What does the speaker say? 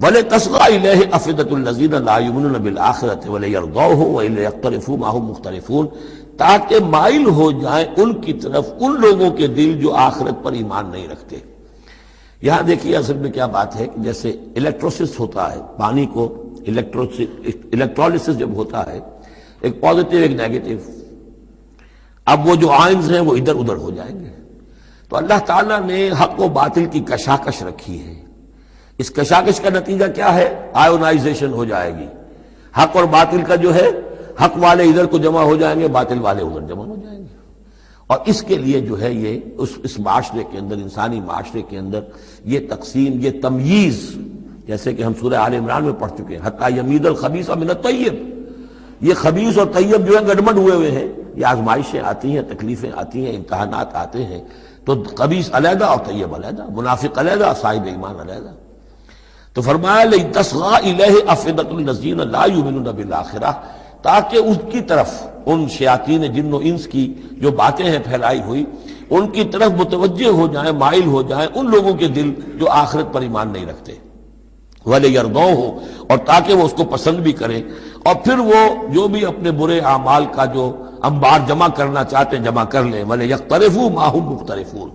وَلِتَصْغَىٰ إِلَيْهِ أَفْئِدَةُ الَّذِينَ لَا يُؤْمِنُونَ بِالْآخِرَةِ وَلِيَرْضَوْهُ وَلِيَقْتَرِفُوا مَا هُمْ مُقْتَرِفُونَ، تاکہ مائل ہو جائیں ان کی طرف ان لوگوں کے دل جو آخرت پر ایمان نہیں رکھتے۔ یہاں دیکھیے اصل میں کیا بات ہے کہ جیسے الیکٹروسس ہوتا ہے، پانی کو الیکٹرولسس جب ہوتا ہے، ایک پازیٹیو ایک نیگیٹو، اب وہ جو آئنز ہیں وہ ادھر ادھر ہو جائیں گے۔ تو اللہ تعالیٰ نے حق و باطل کی کشاکش رکھی ہے، اس کشاکش کا نتیجہ کیا ہے؟ آئونائزیشن ہو جائے گی، حق اور باطل کا جو ہے، حق والے ادھر کو جمع ہو جائیں گے، باطل والے ادھر جمع ہو جائیں گے۔ اور اس کے لیے جو ہے یہ اس معاشرے کے اندر، انسانی معاشرے کے اندر یہ تقسیم، یہ تمییز، جیسے کہ ہم سورہ آل عمران میں پڑھ چکے ہیں، حتی یمیز الخبیث من الطیب، یہ خبیث اور طیب جو ہے گڈمڈ ہوئے ہیں، یہ آزمائشیں آتی ہیں، تکلیفیں آتی ہیں، امتحانات آتے ہیں، تو خبیث علیحدہ اور طیب علیحدہ، منافق علیحدہ، صاحب ایمان علیحدہ۔ تو فرمایا لِتَصْغَىٰ إِلَيْهِ أَفْئِدَةُ الَّذِينَ لَا يُؤْمِنُونَ بِالْآخِرَةِ، تاکہ اس کی طرف، ان شیاطین جن و انس کی جو باتیں ہیں پھیلائی ہوئی، ان کی طرف متوجہ ہو جائیں، مائل ہو جائیں ان لوگوں کے دل جو آخرت پر ایمان نہیں رکھتے، وَلِيَرْضَوْهُ، اور تاکہ وہ اس کو پسند بھی کریں، اور پھر وہ جو بھی اپنے برے اعمال کا جو انبار جمع کرنا چاہتے ہیں جمع کر لیں، وَلِيَقْتَرِفُوا مَا هُمْ مُقْتَرِفُونَ،